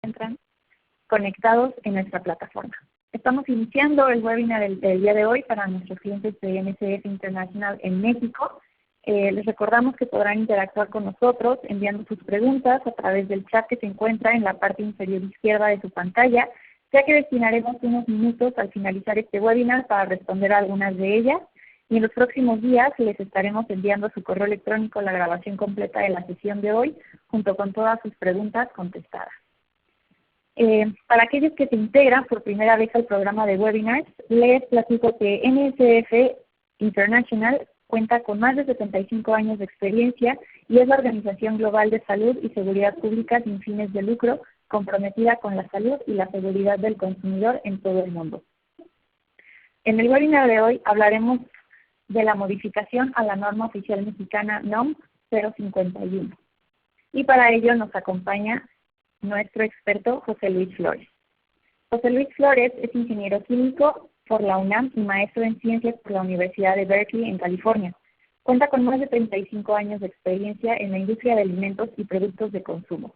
encuentran conectados en nuestra plataforma. Estamos iniciando el webinar del día de hoy para nuestros clientes de NSF International en México. Les recordamos que podrán interactuar con nosotros enviando sus preguntas a través del chat que se encuentra en la parte inferior izquierda de su pantalla, ya que destinaremos unos minutos al finalizar este webinar para responder a algunas de ellas. Y en los próximos días les estaremos enviando a su correo electrónico la grabación completa de la sesión de hoy, junto con todas sus preguntas contestadas. Para aquellos que se integran por primera vez al programa de webinars, les platico que NSF International cuenta con más de 75 años de experiencia y es la organización global de salud y seguridad pública sin fines de lucro, comprometida con la salud y la seguridad del consumidor en todo el mundo. En el webinar de hoy hablaremos de la modificación a la norma oficial mexicana NOM 051. Y para ello nos acompaña nuestro experto José Luis Flores. José Luis Flores es ingeniero químico por la UNAM y maestro en ciencias por la Universidad de Berkeley en California. Cuenta con más de 35 años de experiencia en la industria de alimentos y productos de consumo.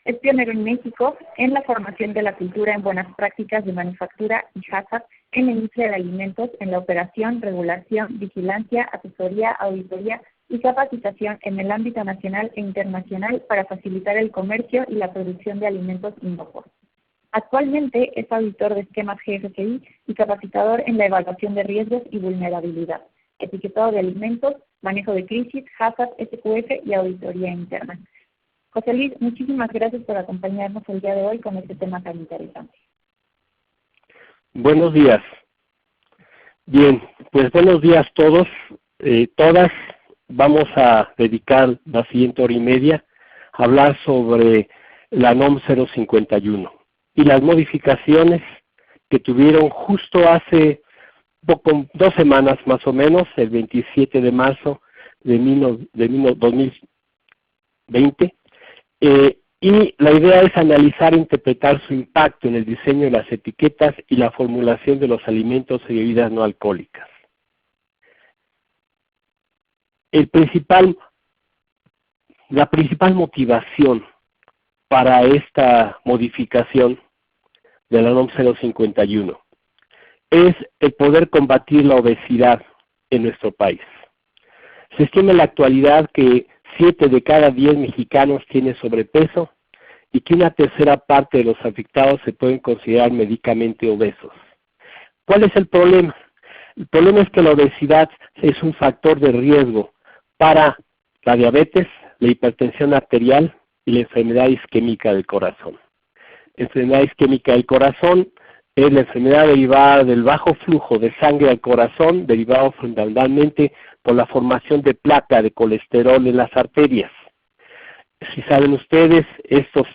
Es pionero en México en la formación de la cultura en buenas prácticas de manufactura y HACCP en la industria de alimentos, en la operación, regulación, vigilancia, asesoría, auditoría y capacitación en el ámbito nacional e internacional para facilitar el comercio y la producción de alimentos inocuos. Actualmente es auditor de esquemas GFCI y capacitador en la evaluación de riesgos y vulnerabilidad, etiquetado de alimentos, manejo de crisis, HACCP, SQF y auditoría interna. José Luis, muchísimas gracias por acompañarnos el día de hoy con este tema tan interesante. Buenos días. Bien, pues buenos días todos, todas. Vamos a dedicar la siguiente hora y media a hablar sobre la NOM 051 y las modificaciones que tuvieron justo hace 2 semanas más o menos, el 27 de marzo de 2020. Y la idea es analizar e interpretar su impacto en el diseño de las etiquetas y la formulación de los alimentos y bebidas no alcohólicas. La principal motivación para esta modificación de la NOM 051 es el poder combatir la obesidad en nuestro país. Se estima en la actualidad que 7 de cada 10 mexicanos tiene sobrepeso y que una tercera parte de los afectados se pueden considerar médicamente obesos. ¿Cuál es el problema? El problema es que la obesidad es un factor de riesgo para la diabetes, la hipertensión arterial y la enfermedad isquémica del corazón. Enfermedad isquémica del corazón es la enfermedad derivada del bajo flujo de sangre al corazón, derivado fundamentalmente por la formación de placa de colesterol en las arterias. Si saben ustedes, estos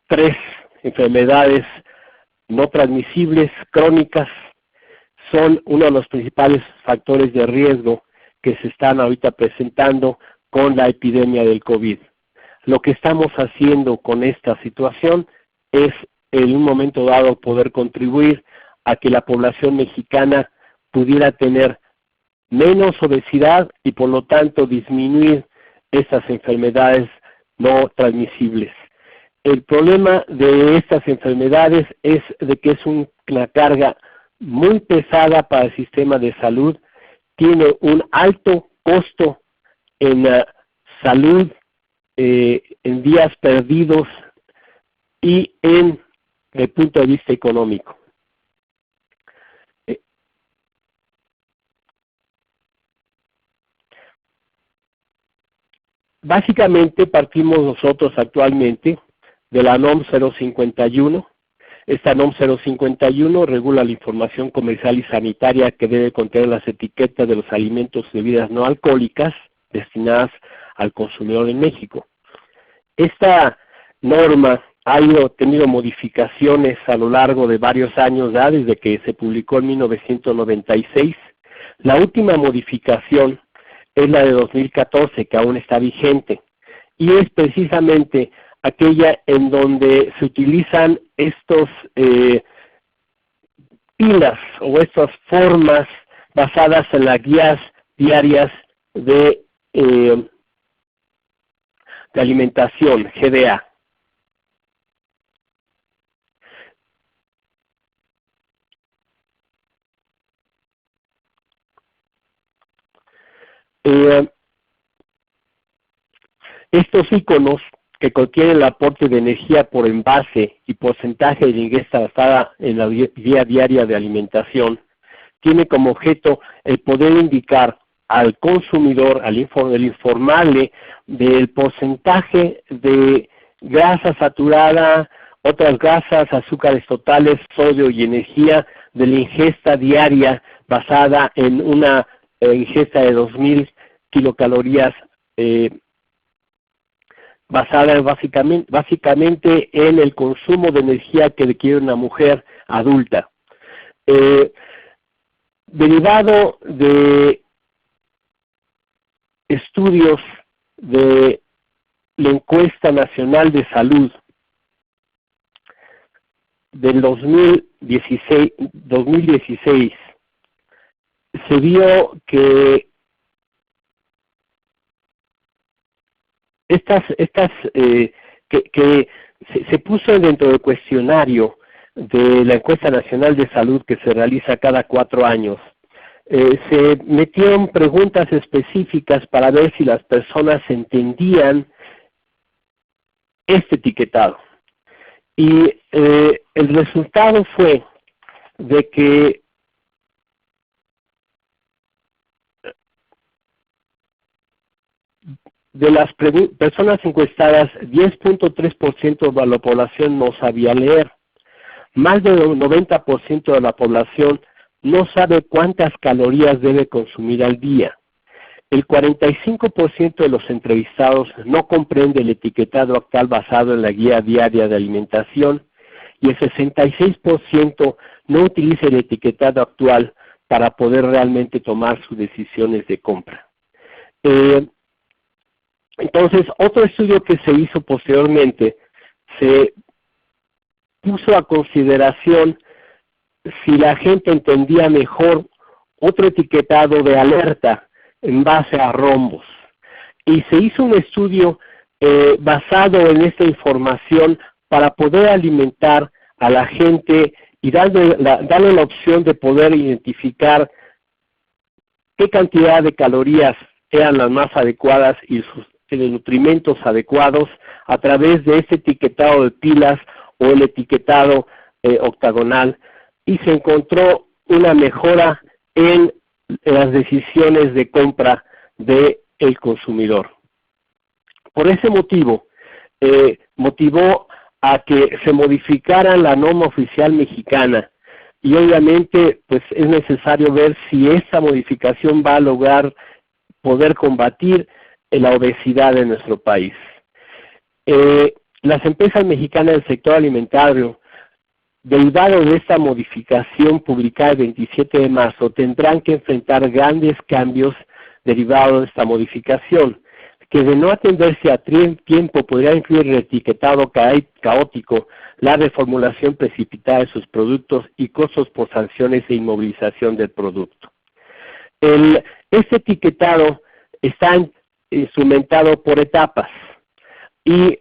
3 enfermedades no transmisibles crónicas son uno de los principales factores de riesgo que se están ahorita presentando con la epidemia del COVID. Lo que estamos haciendo con esta situación es en un momento dado poder contribuir a que la población mexicana pudiera tener menos obesidad y por lo tanto disminuir estas enfermedades no transmisibles. El problema de estas enfermedades es de que es una carga muy pesada para el sistema de salud, tiene un alto costo en salud, en días perdidos y en el punto de vista económico. Básicamente partimos nosotros actualmente de la NOM 051. Esta NOM 051 regula la información comercial y sanitaria que debe contener las etiquetas de los alimentos y bebidas no alcohólicas destinadas al consumidor en México. Esta norma ha tenido modificaciones a lo largo de varios años, ya desde que se publicó en 1996. La última modificación es la de 2014, que aún está vigente, y es precisamente aquella en donde se utilizan estos pilas o estas formas basadas en las guías diarias de alimentación, GDA. Estos iconos que contienen el aporte de energía por envase y porcentaje de ingesta basada en la guía diaria de alimentación, tiene como objeto el poder indicar al consumidor, al informarle del porcentaje de grasa saturada, otras grasas, azúcares totales, sodio y energía de la ingesta diaria basada en una ingesta de 2000 kilocalorías basada básicamente en el consumo de energía que requiere una mujer adulta. Derivado de estudios de la Encuesta Nacional de Salud del 2016 se vio que se puso dentro del cuestionario de la Encuesta Nacional de Salud que se realiza cada 4 años. Se metieron preguntas específicas para ver si las personas entendían este etiquetado. Y el resultado fue de que de las personas encuestadas, 10.3% de la población no sabía leer. Más del 90% de la población no sabe cuántas calorías debe consumir al día. El 45% de los entrevistados no comprende el etiquetado actual basado en la guía diaria de alimentación y el 66% no utiliza el etiquetado actual para poder realmente tomar sus decisiones de compra. Entonces, otro estudio que se hizo posteriormente se puso a consideración si la gente entendía mejor otro etiquetado de alerta en base a rombos. Y se hizo un estudio basado en esta información para poder alimentar a la gente y darle la opción de poder identificar qué cantidad de calorías eran las más adecuadas y sus nutrimentos adecuados a través de este etiquetado de pilas o el etiquetado octagonal, y se encontró una mejora en las decisiones de compra del consumidor. Por ese motivo, motivó a que se modificara la norma oficial mexicana, y obviamente pues es necesario ver si esta modificación va a lograr poder combatir la obesidad en nuestro país. Las empresas mexicanas del sector alimentario, derivado de esta modificación publicada el 27 de marzo, tendrán que enfrentar grandes cambios derivados de esta modificación, que de no atenderse a tiempo podría incluir el etiquetado caótico, la reformulación precipitada de sus productos y costos por sanciones e inmovilización del producto. Este etiquetado está instrumentado por etapas y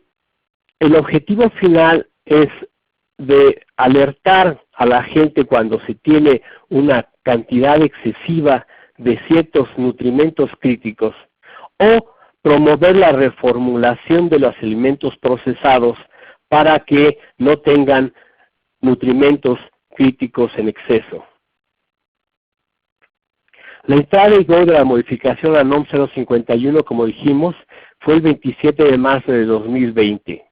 el objetivo final es de alertar a la gente cuando se tiene una cantidad excesiva de ciertos nutrimentos críticos, o promover la reformulación de los alimentos procesados para que no tengan nutrimentos críticos en exceso. La entrada en vigor de la modificación a NOM 051, como dijimos, fue el 27 de marzo de 2020.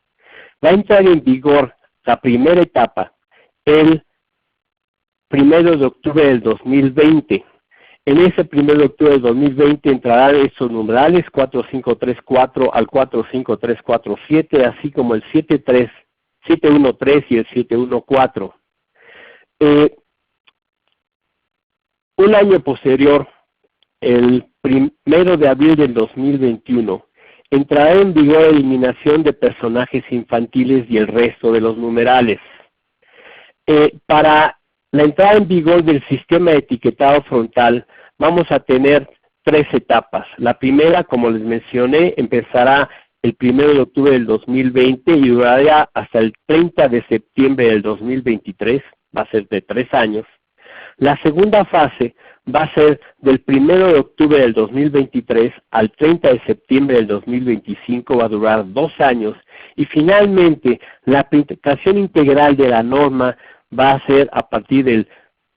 Va a entrar en vigor la primera etapa el 1 de octubre del 2020. En ese 1 de octubre del 2020 entrarán estos numerales 4534 al 45347, así como el 713 y el 714. Un año posterior, el 1 de abril del 2021, entrará en vigor la eliminación de personajes infantiles y el resto de los numerales. Para la entrada en vigor del sistema de etiquetado frontal, vamos a tener 3 etapas. La primera, como les mencioné, empezará el 1 de octubre del 2020 y durará hasta el 30 de septiembre del 2023, va a ser de 3 años. La segunda fase va a ser del 1 de octubre del 2023 al 30 de septiembre del 2025, va a durar 2 años, y finalmente la aplicación integral de la norma va a ser a partir del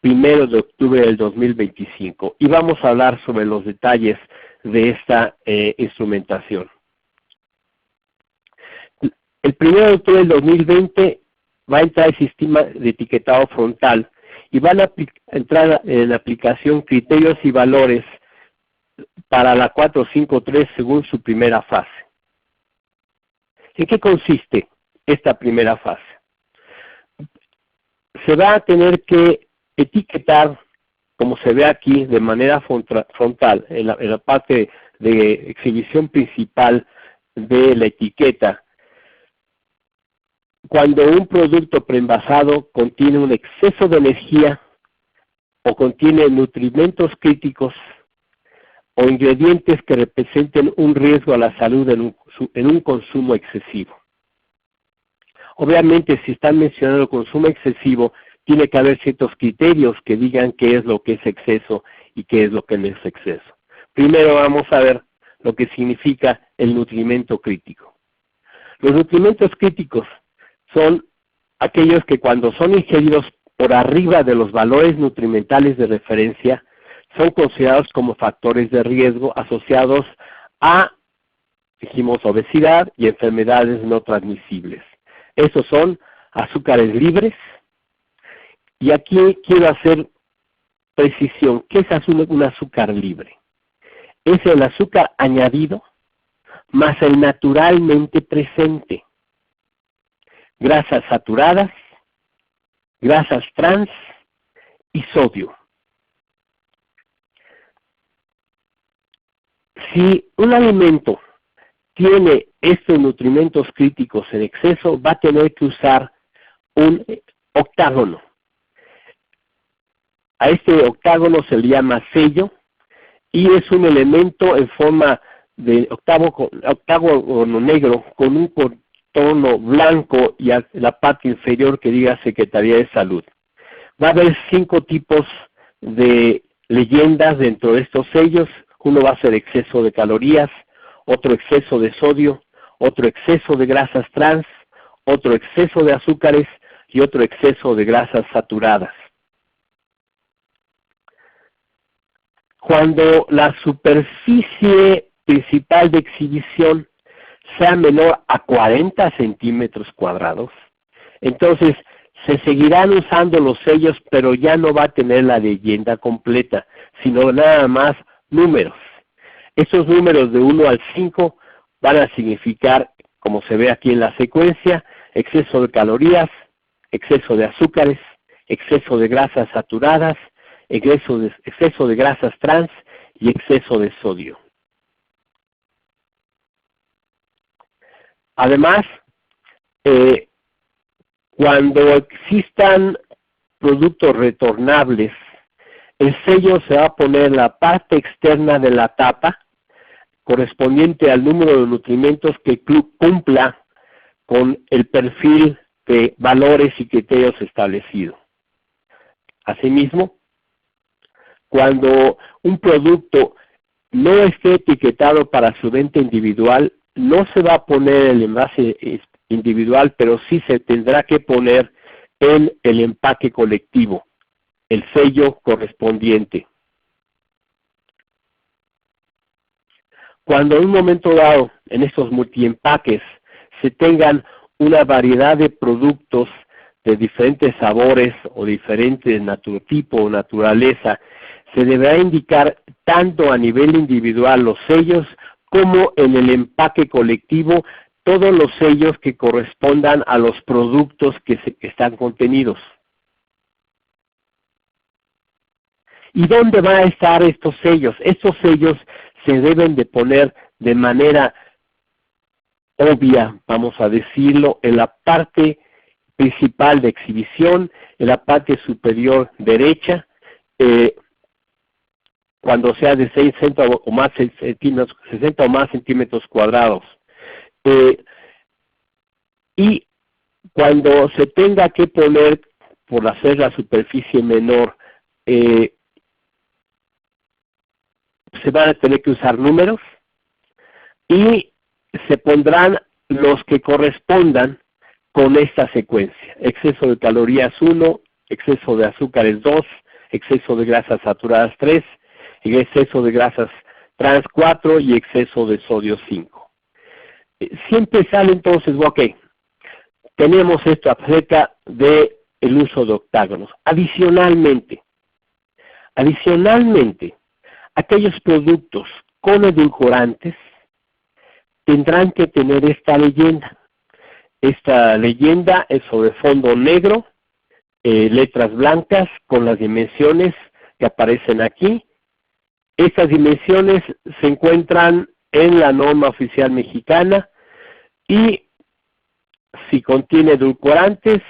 1 de octubre del 2025, y vamos a hablar sobre los detalles de esta instrumentación. El 1 de octubre del 2020 va a entrar el sistema de etiquetado frontal, y van a entrar en aplicación criterios y valores para la 453 según su primera fase. ¿En qué consiste esta primera fase? Se va a tener que etiquetar, como se ve aquí, de manera frontal, en la parte de exhibición principal de la etiqueta, cuando un producto preenvasado contiene un exceso de energía o contiene nutrimentos críticos o ingredientes que representen un riesgo a la salud en un consumo excesivo. Obviamente, si están mencionando consumo excesivo, tiene que haber ciertos criterios que digan qué es lo que es exceso y qué es lo que no es exceso. Primero vamos a ver lo que significa el nutrimento crítico. Los nutrimentos críticos son aquellos que cuando son ingeridos por arriba de los valores nutrimentales de referencia, son considerados como factores de riesgo asociados a, dijimos, obesidad y enfermedades no transmisibles. Estos son azúcares libres, y aquí quiero hacer precisión. ¿Qué es un azúcar libre? Es el azúcar añadido más el naturalmente presente. Grasas saturadas, grasas trans y sodio. Si un alimento tiene estos nutrimentos críticos en exceso, va a tener que usar un octágono. A este octágono se le llama sello y es un elemento en forma de octágono negro con un contorno blanco y a la parte inferior que diga Secretaría de Salud. Va a haber 5 tipos de leyendas dentro de estos sellos. Uno va a ser exceso de calorías, otro exceso de sodio, otro exceso de grasas trans, otro exceso de azúcares y otro exceso de grasas saturadas. Cuando la superficie principal de exhibición sea menor a 40 centímetros cuadrados, entonces se seguirán usando los sellos, pero ya no va a tener la leyenda completa, sino nada más números. Esos números de 1 al 5 van a significar, como se ve aquí en la secuencia, exceso de calorías, exceso de azúcares, exceso de grasas saturadas, exceso de grasas trans y exceso de sodio. Además, cuando existan productos retornables, el sello se va a poner en la parte externa de la tapa, correspondiente al número de nutrimentos que cumpla con el perfil de valores y criterios establecidos. Asimismo, cuando un producto no esté etiquetado para su venta individual, no se va a poner el envase individual, pero sí se tendrá que poner en el empaque colectivo, el sello correspondiente. Cuando en un momento dado, en estos multiempaques, se tengan una variedad de productos de diferentes sabores o diferentes tipo o naturaleza, se deberá indicar tanto a nivel individual los sellos como en el empaque colectivo todos los sellos que correspondan a los productos que están contenidos. ¿Y dónde van a estar estos sellos? Estos sellos se deben de poner de manera obvia, vamos a decirlo, en la parte principal de exhibición, en la parte superior derecha, cuando sea de 60 o más centímetros, 60 o más centímetros cuadrados. Y cuando se tenga que poner, por hacer la superficie menor, se van a tener que usar números y se pondrán los que correspondan con esta secuencia. Exceso de calorías 1, exceso de azúcares 2, exceso de grasas saturadas 3, exceso de grasas trans 4 y exceso de sodio 5. Siempre sale entonces, ok, tenemos esto acerca de el uso de octágonos. Adicionalmente, aquellos productos con edulcorantes tendrán que tener esta leyenda. Esta leyenda es sobre fondo negro, letras blancas con las dimensiones que aparecen aquí. Estas dimensiones se encuentran en la norma oficial mexicana y si contiene edulcorantes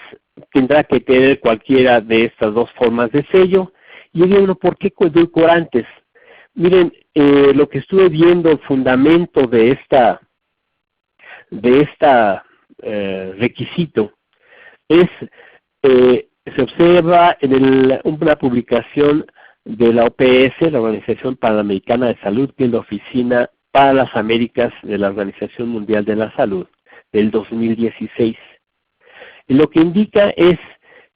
tendrá que tener cualquiera de estas dos formas de sello. Y yo digo, ¿por qué edulcorantes? Miren, lo que estuve viendo, el fundamento de esta requisito es, se observa en una publicación de la OPS, la Organización Panamericana de Salud, que es la Oficina para las Américas de la Organización Mundial de la Salud, del 2016. Y lo que indica es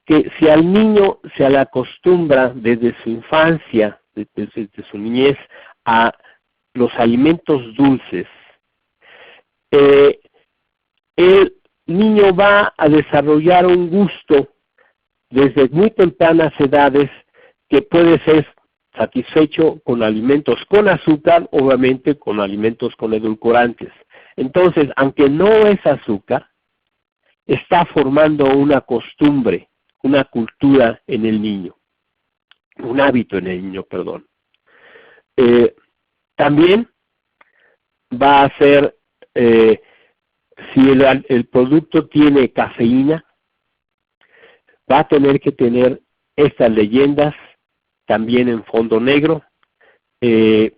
que si al niño se le acostumbra desde su infancia, desde su niñez, a los alimentos dulces, el niño va a desarrollar un gusto desde muy tempranas edades que puede ser satisfecho con alimentos con azúcar, obviamente con alimentos con edulcorantes. Entonces, aunque no es azúcar, está formando una costumbre, una cultura en el niño, un hábito en el niño, perdón. También va a ser, si el producto tiene cafeína, va a tener que tener estas leyendas también en fondo negro, y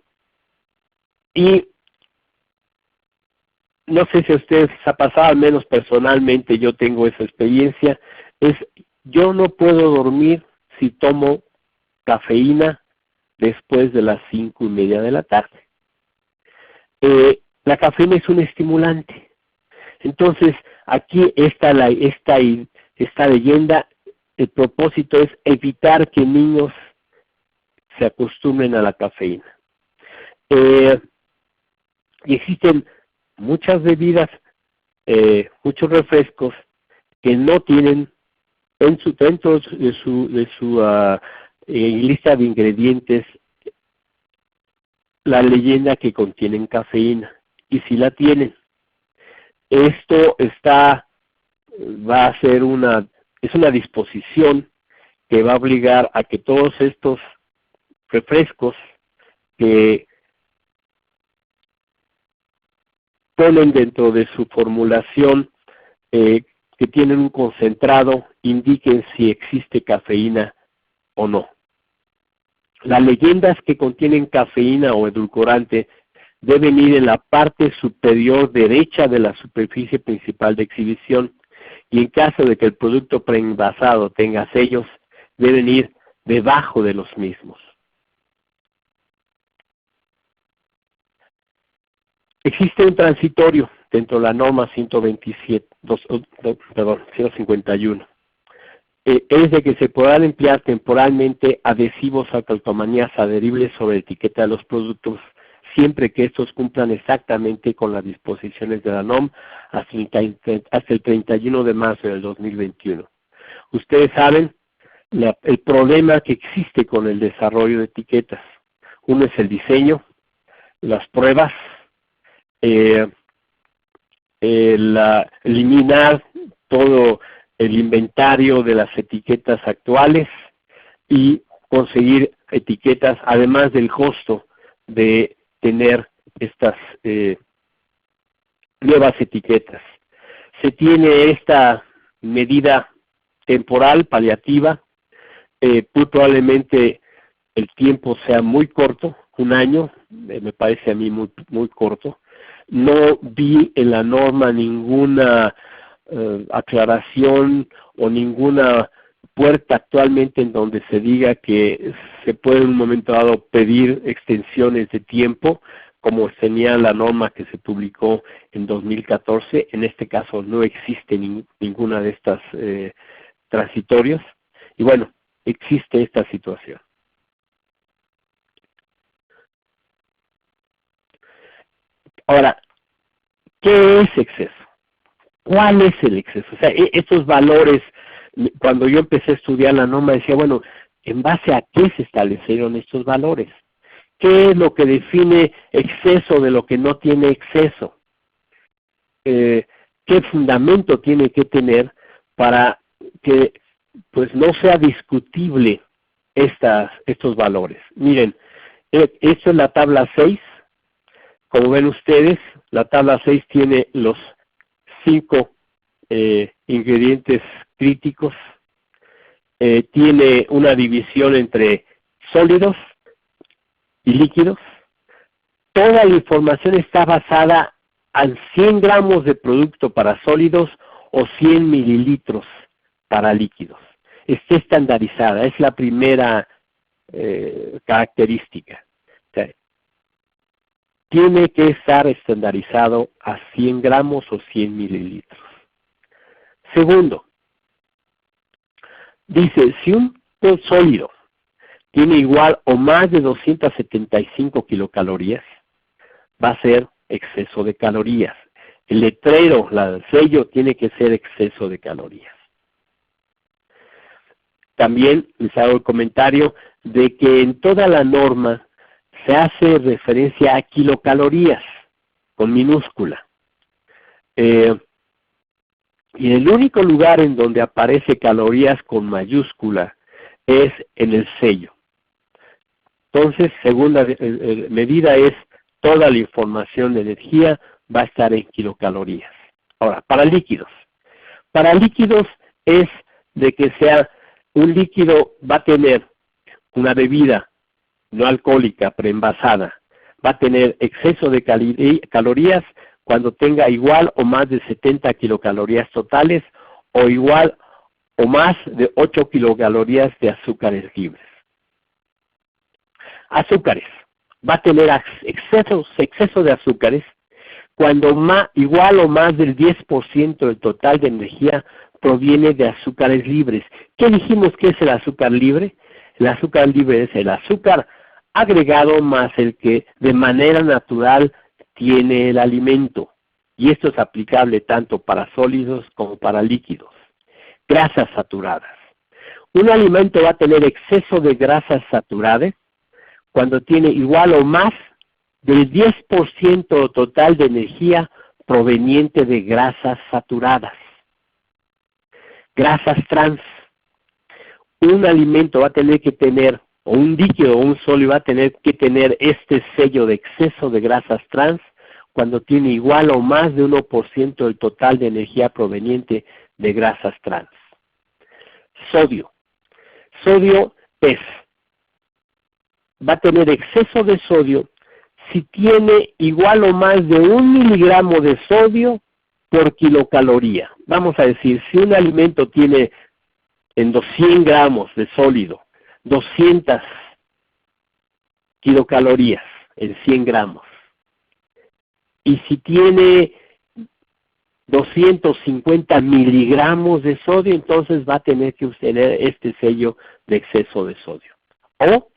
no sé si a ustedes les ha pasado, al menos personalmente yo tengo esa experiencia, yo no puedo dormir si tomo cafeína después de las 5:30 de la tarde. La cafeína es un estimulante. Entonces, aquí está esta leyenda, el propósito es evitar que niños se acostumbren a la cafeína. Y existen muchas bebidas, muchos refrescos que no tienen dentro de su lista de ingredientes la leyenda que contienen cafeína, y si la tienen, esto va a ser es una disposición que va a obligar a que todos estos refrescos que ponen dentro de su formulación, que tienen un concentrado, indiquen si existe cafeína o no. Las leyendas que contienen cafeína o edulcorante deben ir en la parte superior derecha de la superficie principal de exhibición, y en caso de que el producto preenvasado tenga sellos, deben ir debajo de los mismos. Existe un transitorio dentro de la norma 151. Es de que se podrán emplear temporalmente adhesivos a calcomanías adheribles sobre la etiqueta de los productos, siempre que estos cumplan exactamente con las disposiciones de la NOM hasta el 31 de marzo del 2021. Ustedes saben el problema que existe con el desarrollo de etiquetas. Uno es el diseño, las pruebas, eliminar todo el inventario de las etiquetas actuales y conseguir etiquetas, además del costo de tener estas nuevas etiquetas. Se tiene esta medida temporal, paliativa, muy probablemente el tiempo sea muy corto, 1 año, me parece a mí muy corto. No vi en la norma ninguna aclaración o ninguna puerta actualmente en donde se diga que se puede en un momento dado pedir extensiones de tiempo, como tenía la norma que se publicó en 2014. En este caso no existe ninguna de estas transitorios. Y bueno, existe esta situación. Ahora, ¿qué es exceso? ¿Cuál es el exceso? O sea, estos valores, cuando yo empecé a estudiar la norma, decía, bueno, ¿en base a qué se establecieron estos valores? ¿Qué es lo que define exceso de lo que no tiene exceso? ¿Qué fundamento tiene que tener para que pues no sea discutible estos valores? Miren, esto es la tabla 6. Como ven ustedes, la tabla 6 tiene los 5 ingredientes críticos. Tiene una división entre sólidos y líquidos. Toda la información está basada en 100 gramos de producto para sólidos o 100 mililitros para líquidos. Está estandarizada, es la primera característica. O sea, tiene que estar estandarizado a 100 gramos o 100 mililitros. Segundo, dice, si un sólido tiene igual o más de 275 kilocalorías, va a ser exceso de calorías. El letrero, el sello, tiene que ser exceso de calorías. También les hago el comentario de que en toda la norma se hace referencia a kilocalorías, con minúscula. Y el único lugar en donde aparece calorías con mayúscula es en el sello. Entonces, segunda medida es toda la información de energía va a estar en kilocalorías. Ahora, para líquidos. Para líquidos es de que sea un líquido, va a tener una bebida no alcohólica preenvasada, va a tener exceso de calorías cuando tenga igual o más de 70 kilocalorías totales o igual o más de 8 kilocalorías de azúcares libres. Azúcares. Va a tener exceso de azúcares cuando igual o más del 10% del total de energía proviene de azúcares libres. ¿Qué dijimos que es el azúcar libre? El azúcar libre es el azúcar agregado más el que de manera natural tiene el alimento. Y esto es aplicable tanto para sólidos como para líquidos. Grasas saturadas. Un alimento va a tener exceso de grasas saturadas cuando tiene igual o más del 10% total de energía proveniente de grasas saturadas. Grasas trans. Un alimento va a tener que tener, o un líquido o un sólido va a tener que tener este sello de exceso de grasas trans cuando tiene igual o más de 1% del total de energía proveniente de grasas trans. Sodio. Sodio va a tener exceso de sodio si tiene igual o más de 1 miligramo de sodio por kilocaloría. Vamos a decir, si un alimento tiene en 200 gramos de sólido 200 kilocalorías en 100 gramos, y si tiene 250 miligramos de sodio, entonces va a tener que tener este sello de exceso de sodio. O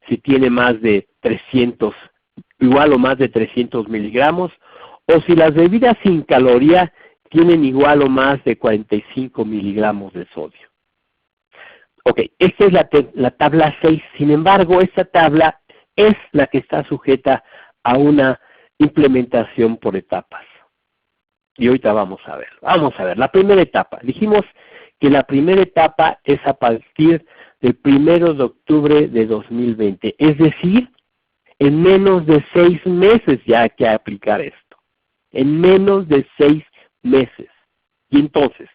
si tiene más de 300, igual o más de 300 miligramos, o si las bebidas sin caloría tienen igual o más de 45 miligramos de sodio. Ok, esta es la tabla 6. Sin embargo, esta tabla es la que está sujeta a una implementación por etapas. Y ahorita vamos a ver. Vamos a ver, la primera etapa. Dijimos que la primera etapa es a partir del 1 de octubre de 2020. Es decir, en menos de 6 meses ya hay que aplicar esto. En menos de 6 meses. Y entonces,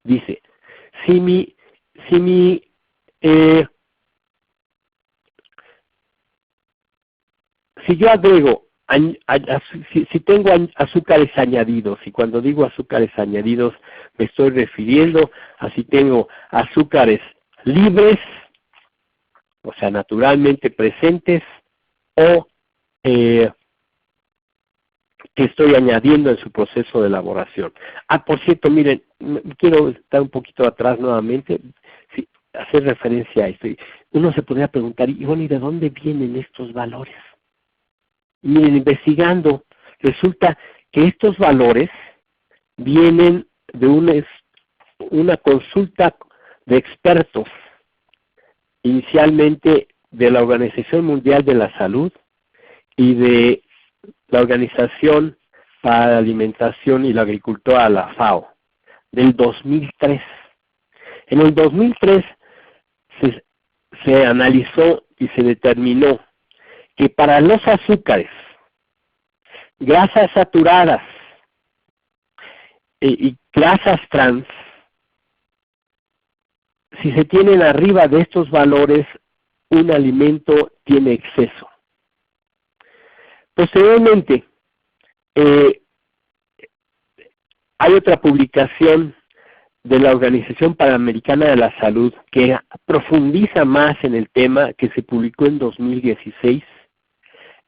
dice, si yo agrego si tengo azúcares añadidos, y cuando digo azúcares añadidos me estoy refiriendo a si tengo azúcares libres, o sea, naturalmente presentes, o que estoy añadiendo en su proceso de elaboración. Por cierto, miren, quiero estar un poquito atrás nuevamente, sí, hacer referencia a esto. Uno se podría preguntar, y bueno, ¿y de dónde vienen estos valores? Y miren, investigando, resulta que estos valores vienen de una consulta de expertos, inicialmente de la Organización Mundial de la Salud y de la Organización para la Alimentación y la Agricultura, la FAO, del 2003. En el 2003 se analizó y se determinó que para los azúcares, grasas saturadas y grasas trans, si se tienen arriba de estos valores, un alimento tiene exceso. Posteriormente, hay otra publicación de la Organización Panamericana de la Salud que profundiza más en el tema, que se publicó en 2016,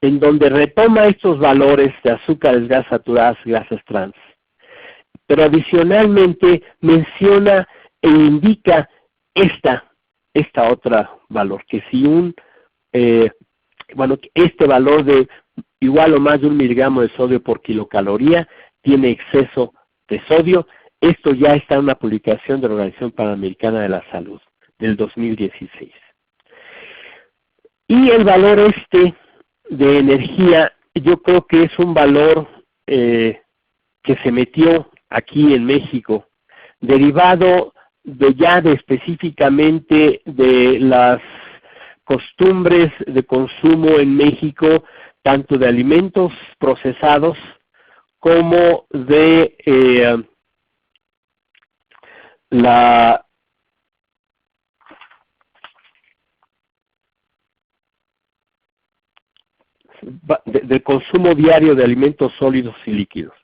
en donde retoma estos valores de azúcares, grasas saturadas, grasas trans. Pero adicionalmente menciona e indica esta otra valor, que si este valor de igual o más de 1 miligramo de sodio por kilocaloría tiene exceso de sodio. Esto ya está en una publicación de la Organización Panamericana de la Salud del 2016. Y el valor de energía, yo creo que es un valor que se metió aquí en México, derivado específicamente de las costumbres de consumo en México, tanto de alimentos procesados como de del consumo diario de alimentos sólidos y líquidos.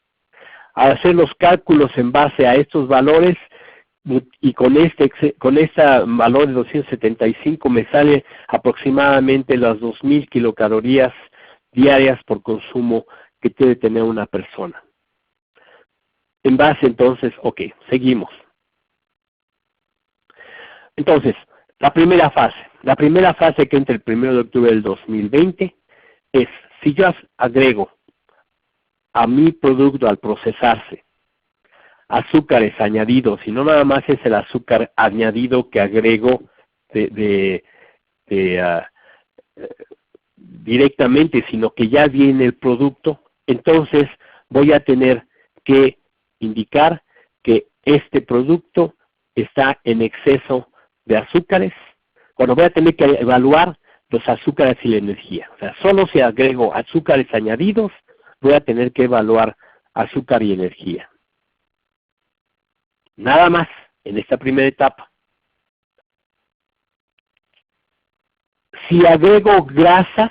Al hacer los cálculos en base a estos valores, y con este valor de 275 me sale aproximadamente las 2.000 kilocalorías diarias por consumo que debe tener una persona. En base entonces, ok, seguimos. Entonces, la primera fase que entre el 1 de octubre del 2020 es, si yo agrego a mi producto al procesarse azúcares añadidos, y no nada más es el azúcar añadido que agrego directamente, sino que ya viene el producto, entonces voy a tener que indicar que este producto está en exceso de azúcares. Bueno, voy a tener que evaluar los azúcares y la energía. O sea, solo si agrego azúcares añadidos, voy a tener que evaluar azúcar y energía. Nada más en esta primera etapa. Si agrego grasas,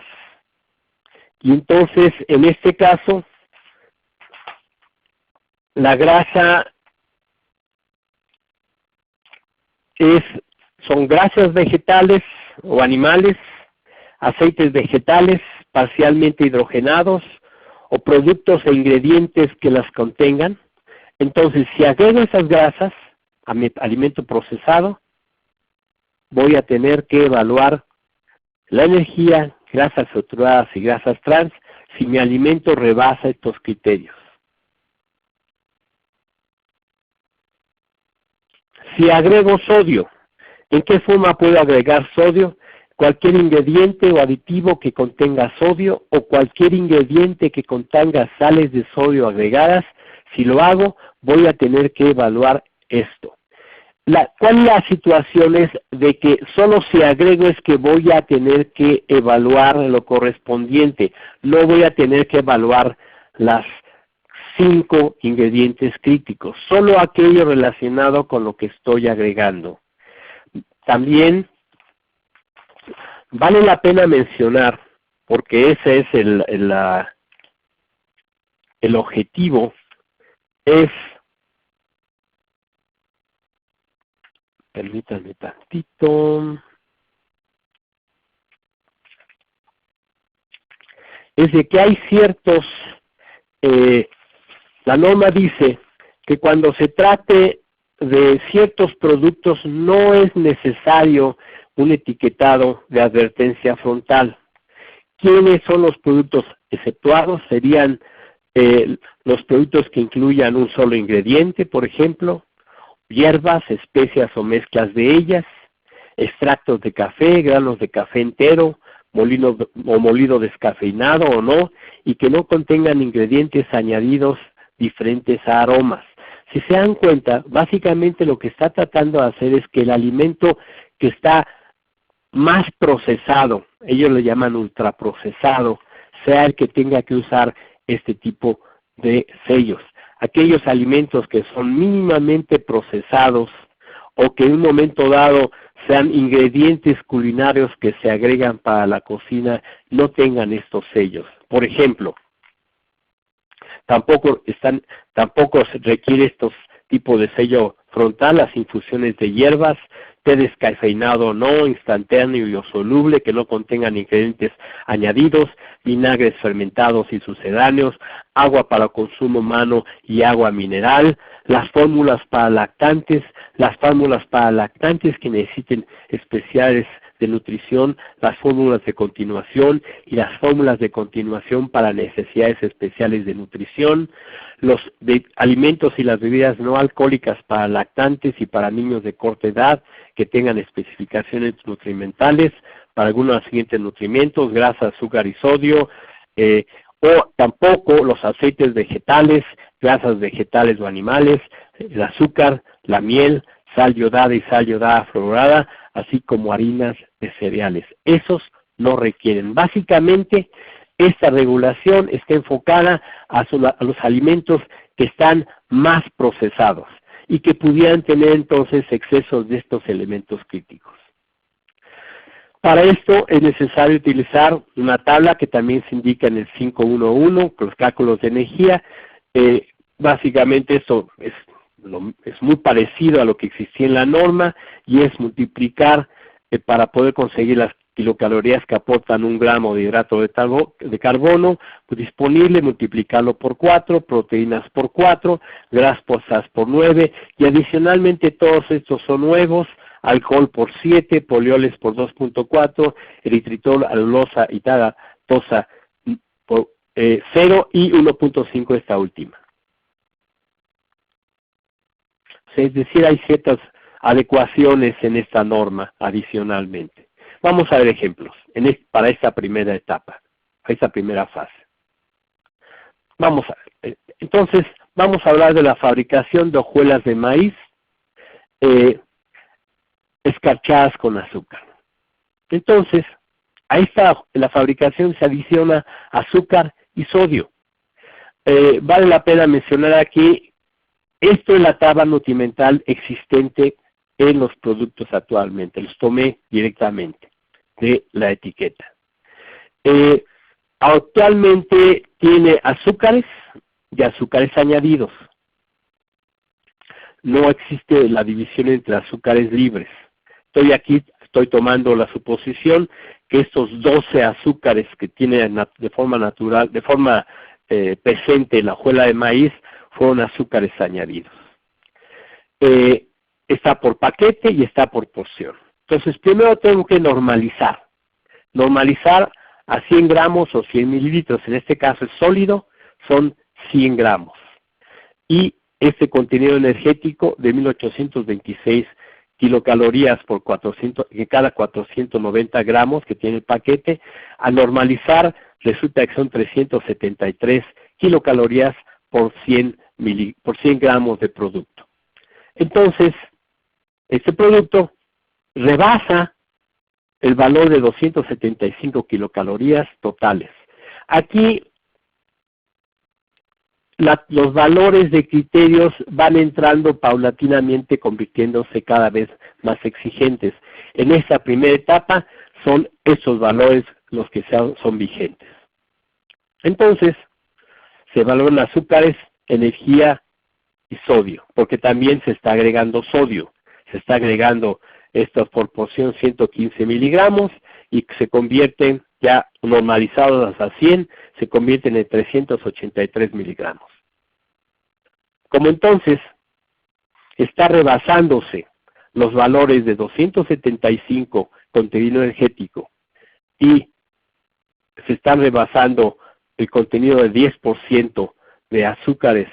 y entonces en este caso, la grasa son grasas vegetales o animales, aceites vegetales parcialmente hidrogenados o productos e ingredientes que las contengan. Entonces, si agrego esas grasas a mi alimento procesado, voy a tener que evaluar la energía, grasas saturadas y grasas trans, si mi alimento rebasa estos criterios. Si agrego sodio, ¿en qué forma puedo agregar sodio? Cualquier ingrediente o aditivo que contenga sodio o cualquier ingrediente que contenga sales de sodio agregadas. Si lo hago, voy a tener que evaluar esto. ¿Cuál es la situación? Es de que solo si agrego es que voy a tener que evaluar lo correspondiente. No voy a tener que evaluar las 5 ingredientes críticos, solo aquello relacionado con lo que estoy agregando. También vale la pena mencionar, porque esa es el objetivo es, permítanme tantito, es de que hay ciertos, la norma dice que cuando se trate de ciertos productos no es necesario un etiquetado de advertencia frontal. ¿Quiénes son los productos exceptuados? Serían los productos que incluyan un solo ingrediente, por ejemplo, hierbas, especias o mezclas de ellas, extractos de café, granos de café entero, molido descafeinado o no, y que no contengan ingredientes añadidos diferentes a aromas. Si se dan cuenta, básicamente lo que está tratando de hacer es que el alimento que está más procesado, ellos le llaman ultraprocesado, sea el que tenga que usar este tipo de sellos. Aquellos alimentos que son mínimamente procesados o que en un momento dado sean ingredientes culinarios que se agregan para la cocina, no tengan estos sellos. Por ejemplo, tampoco se requiere estos tipos de sello frontal, las infusiones de hierbas, té descafeinado o no, instantáneo y o soluble, que no contengan ingredientes añadidos, vinagres fermentados y sucedáneos, agua para consumo humano y agua mineral, las fórmulas para lactantes que necesiten especiales de nutrición, las fórmulas de continuación y las fórmulas de continuación para necesidades especiales de nutrición, los de alimentos y las bebidas no alcohólicas para lactantes y para niños de corta edad que tengan especificaciones nutrimentales para algunos de los siguientes nutrimentos, grasa, azúcar y sodio, o tampoco los aceites vegetales, grasas vegetales o animales, el azúcar, la miel, sal yodada y sal yodada fluorada, así como harinas de cereales. Esos no requieren. Básicamente, esta regulación está enfocada a los alimentos que están más procesados y que pudieran tener entonces excesos de estos elementos críticos. Para esto es necesario utilizar una tabla que también se indica en el 511, con los cálculos de energía. Básicamente esto es muy parecido a lo que existía en la norma y es multiplicar para poder conseguir las kilocalorías que aportan 1 gramo de hidrato de carbono disponible, multiplicarlo por 4, proteínas por 4, grasas por 9 y adicionalmente todos estos son nuevos, alcohol por 7, polioles por 2.4, eritritol, alulosa y tagatosa por 0 y 1.5 esta última. Es decir, hay ciertas adecuaciones en esta norma adicionalmente. Vamos a ver ejemplos para esta primera etapa, esta primera fase. Vamos a ver. Entonces, vamos a hablar de la fabricación de hojuelas de maíz escarchadas con azúcar. Entonces, a la fabricación se adiciona azúcar y sodio. Vale la pena mencionar aquí, esto es la tabla nutrimental existente en los productos actualmente, los tomé directamente de la etiqueta. Actualmente tiene azúcares y azúcares añadidos. No existe la división entre azúcares libres. Estoy tomando la suposición que estos 12 azúcares que tiene de forma natural, de forma presente en la hojuela de maíz, fueron azúcares añadidos. Está por paquete y está por porción. Entonces, primero tengo que normalizar. Normalizar a 100 gramos o 100 mililitros. En este caso es sólido, son 100 gramos. Y este contenido energético de 1826 kilocalorías por 400, que cada 490 gramos que tiene el paquete, al normalizar resulta que son 373 kilocalorías por 100 gramos de producto. Entonces, este producto rebasa el valor de 275 kilocalorías totales. Aquí los valores de criterios van entrando paulatinamente, convirtiéndose cada vez más exigentes. En esta primera etapa son esos valores los que son vigentes. Entonces, se evalúan azúcares, energía y sodio, porque también se está agregando sodio, se está agregando esta proporción 115 miligramos y se convierten ya normalizados a 100, se convierten en 383 miligramos. Como entonces está rebasándose los valores de 275 contenido energético y se están rebasando el contenido de 10% de azúcares,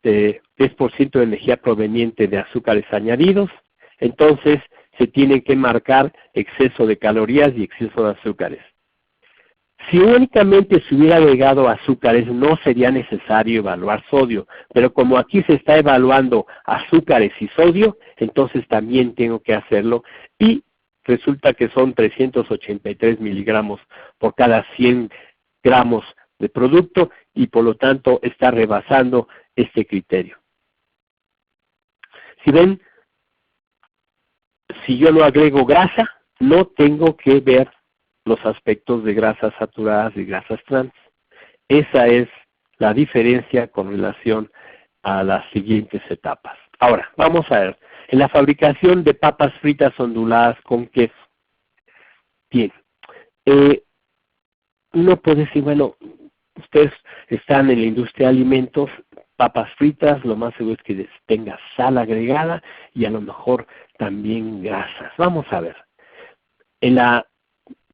de 10% de energía proveniente de azúcares añadidos, entonces se tienen que marcar exceso de calorías y exceso de azúcares. Si únicamente se hubiera agregado azúcares, no sería necesario evaluar sodio, pero como aquí se está evaluando azúcares y sodio, entonces también tengo que hacerlo y resulta que son 383 miligramos por cada 100 gramos de producto y por lo tanto está rebasando este criterio. Si ven, si yo no agrego grasa, no tengo que ver los aspectos de grasas saturadas y grasas trans. Esa es la diferencia con relación a las siguientes etapas. Ahora, vamos a ver, en la fabricación de papas fritas onduladas con queso. Bien, uno puede decir, bueno, ustedes están en la industria de alimentos, papas fritas, lo más seguro es que tenga sal agregada y a lo mejor también grasas. Vamos a ver, en la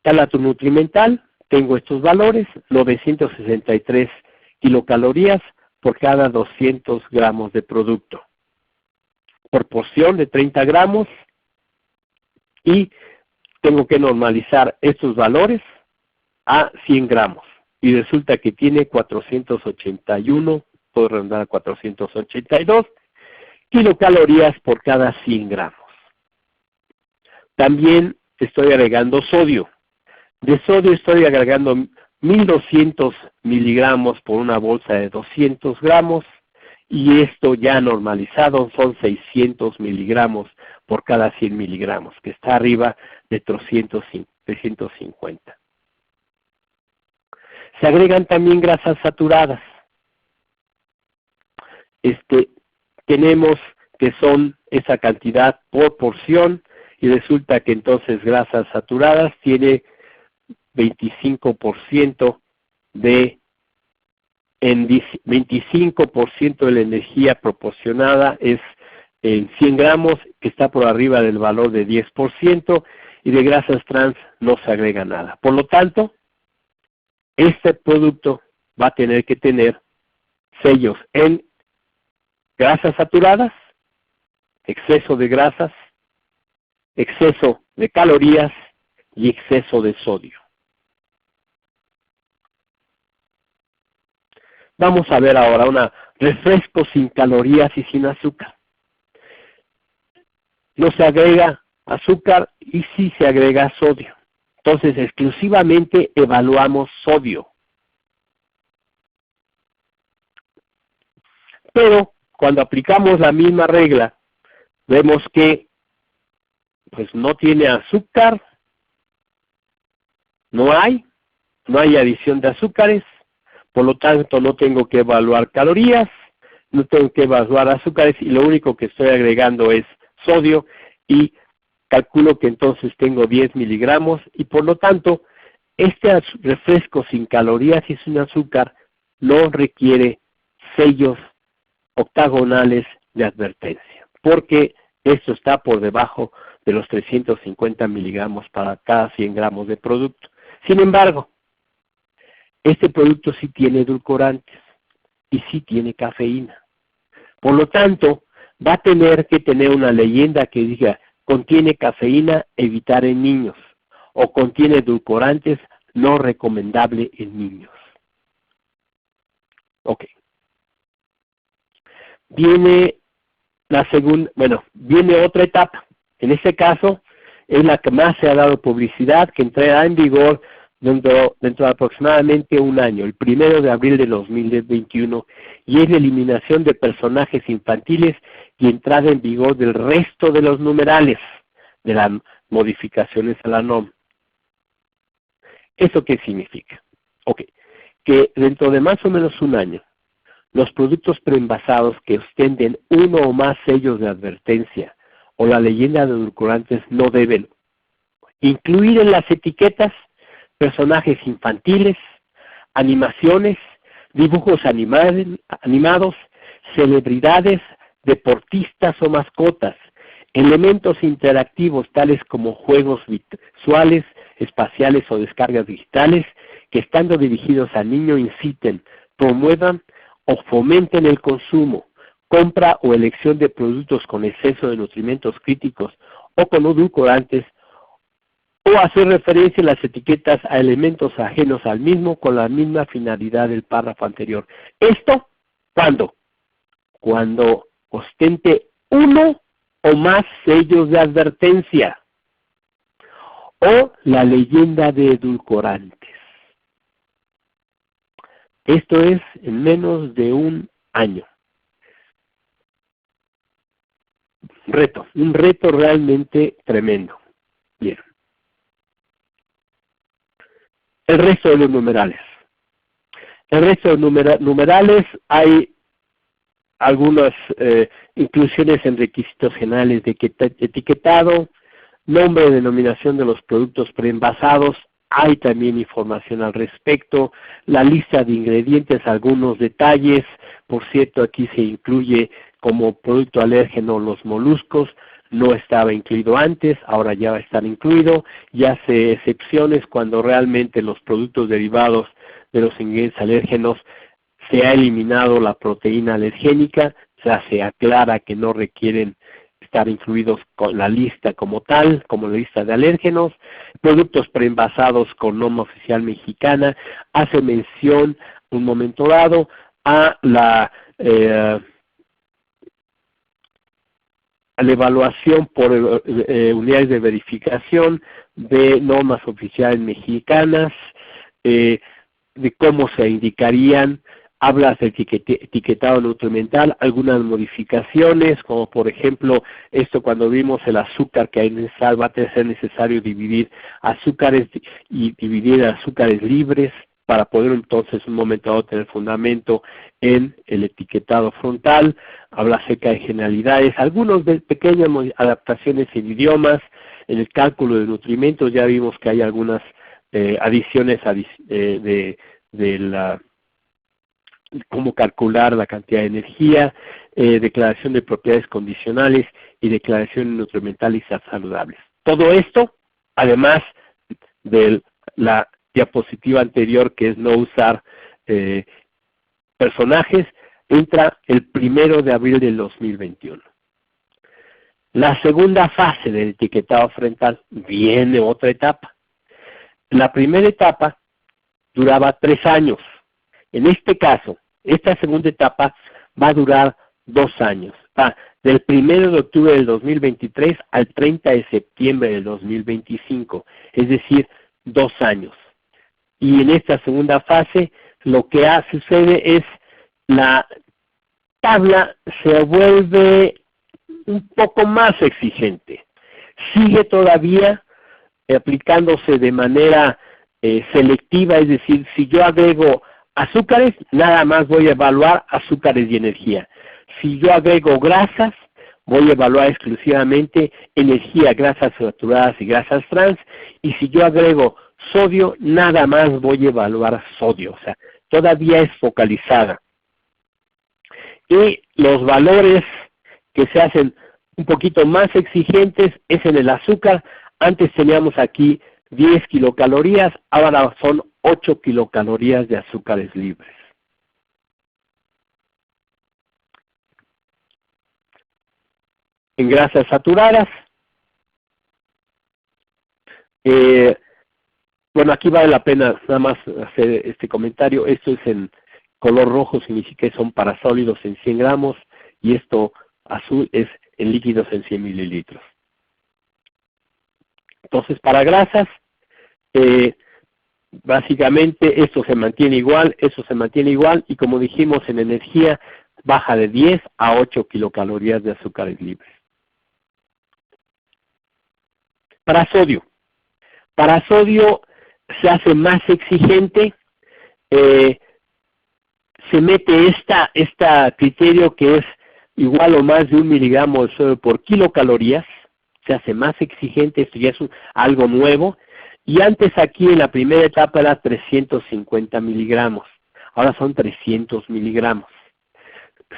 tabla nutrimental tengo estos valores, 963 kilocalorías por cada 200 gramos de producto. Por porción de 30 gramos y tengo que normalizar estos valores a 100 gramos. Y resulta que tiene 481, puedo redondar a 482 kilocalorías por cada 100 gramos. También estoy agregando sodio. De sodio estoy agregando 1200 miligramos por una bolsa de 200 gramos y esto ya normalizado son 600 miligramos por cada 100 miligramos, que está arriba de 350. Se agregan también grasas saturadas. Tenemos que son esa cantidad por porción y resulta que entonces grasas saturadas tiene 25% de 25% de la energía proporcionada es en 100 gramos, que está por arriba del valor de 10%, y de grasas trans no se agrega nada. Por lo tanto, este producto va a tener que tener sellos en grasas saturadas, exceso de grasas, exceso de calorías y exceso de sodio. Vamos a ver ahora un refresco sin calorías y sin azúcar. No se agrega azúcar y sí se agrega sodio. Entonces, exclusivamente evaluamos sodio. Pero, cuando aplicamos la misma regla, vemos que pues no tiene azúcar, no hay adición de azúcares, por lo tanto no tengo que evaluar calorías, no tengo que evaluar azúcares y lo único que estoy agregando es sodio y calculo que entonces tengo 10 miligramos y por lo tanto este refresco sin calorías y sin azúcar no requiere sellos octagonales de advertencia, porque esto está por debajo de los 350 miligramos para cada 100 gramos de producto. Sin embargo, este producto sí tiene edulcorantes y sí tiene cafeína. Por lo tanto, va a tener que tener una leyenda que diga, contiene cafeína, evitar en niños, o contiene edulcorantes, no recomendable en niños. Ok. Viene viene otra etapa. En este caso, es la que más se ha dado publicidad, que entrará en vigor dentro de aproximadamente un año, el 1 de abril de 2021, y es la eliminación de personajes infantiles y entrada en vigor del resto de los numerales de las modificaciones a la NOM. ¿Eso qué significa? Ok, que dentro de más o menos un año, Los productos preenvasados que ostenten uno o más sellos de advertencia o la leyenda de edulcorantes no deben incluir en las etiquetas personajes infantiles, animaciones, dibujos animados, celebridades, deportistas o mascotas, elementos interactivos tales como juegos visuales, espaciales o descargas digitales que estando dirigidos al niño inciten, promuevan o fomenten el consumo, compra o elección de productos con exceso de nutrimentos críticos o con edulcorantes, o hacer referencia en las etiquetas a elementos ajenos al mismo con la misma finalidad del párrafo anterior. ¿Esto cuándo? Cuando ostente uno o más sellos de advertencia o la leyenda de edulcorantes. Esto es en menos de un año. Un reto realmente tremendo. Bien. El resto de los numerales. El resto de numerales hay algunas inclusiones en requisitos generales de etiquetado, nombre y denominación de los productos preenvasados, hay también información al respecto, la lista de ingredientes, algunos detalles, por cierto aquí se incluye como producto alérgeno los moluscos, no estaba incluido antes, ahora ya va a estar incluido, y hace excepciones cuando realmente los productos derivados de los ingredientes alérgenos se ha eliminado la proteína alergénica, o sea, se aclara que no requieren estar incluidos con la lista como tal, como la lista de alérgenos, productos preenvasados con norma oficial mexicana, hace mención un momento dado a la evaluación por unidades de verificación de normas oficiales mexicanas, de cómo se indicarían, hablas de etiquetado nutrimental, algunas modificaciones, como por ejemplo, esto cuando vimos el azúcar que hay en el sal, va a ser necesario dividir azúcares y dividir azúcares libres para poder entonces en un momento dado tener fundamento en el etiquetado frontal, habla acerca de generalidades, algunas pequeñas adaptaciones en idiomas, en el cálculo de nutrimentos ya vimos que hay algunas adiciones de la cómo calcular la cantidad de energía, declaración de propiedades condicionales y declaraciones nutrimentales saludables. Todo esto, además de la diapositiva anterior, que es no usar personajes, entra el 1 de abril del 2021. La segunda fase del etiquetado frontal viene otra etapa. La primera etapa duraba 3 años. En este caso, esta segunda etapa va a durar 2 años. Va del 1 de octubre del 2023 al 30 de septiembre del 2025, es decir, 2 años. Y en esta segunda fase, lo que sucede es la tabla se vuelve un poco más exigente. Sigue todavía aplicándose de manera selectiva, es decir, si yo agrego azúcares, nada más voy a evaluar azúcares y energía. Si yo agrego grasas, voy a evaluar exclusivamente energía, grasas saturadas y grasas trans, y si yo agrego sodio, nada más voy a evaluar sodio, o sea, todavía es focalizada. Y los valores que se hacen un poquito más exigentes es en el azúcar. Antes teníamos aquí 10 kilocalorías, ahora son 8 kilocalorías de azúcares libres. En grasas saturadas, bueno, aquí vale la pena nada más hacer este comentario. Esto es en color rojo, significa que son para sólidos en 100 gramos, y esto azul es en líquidos en 100 mililitros. Entonces, para grasas, básicamente esto se mantiene igual, eso se mantiene igual, y como dijimos, en energía baja de 10 a 8 kilocalorías de azúcares libres. Para sodio se hace más exigente, se mete esta criterio que es igual o más de 1 miligramo de sodio por kilocalorías, se hace más exigente, esto ya es algo nuevo, y antes aquí en la primera etapa era 350 miligramos, ahora son 300 miligramos.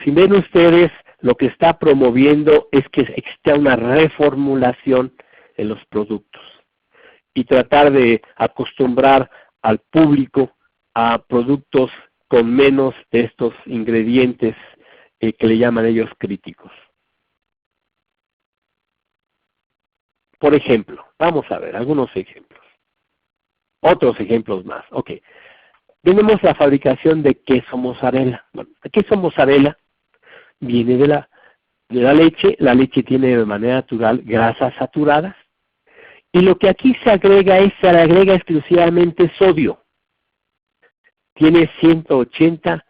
Si ven ustedes, lo que está promoviendo es que exista una reformulación en los productos y tratar de acostumbrar al público a productos con menos de estos ingredientes que le llaman ellos críticos. Por ejemplo, vamos a ver algunos ejemplos. Otros ejemplos más. Ok. Tenemos la fabricación de queso mozzarella. Bueno, el queso mozzarella viene de la leche. La leche tiene de manera natural grasas saturadas. Y lo que aquí se agrega exclusivamente sodio. Tiene 180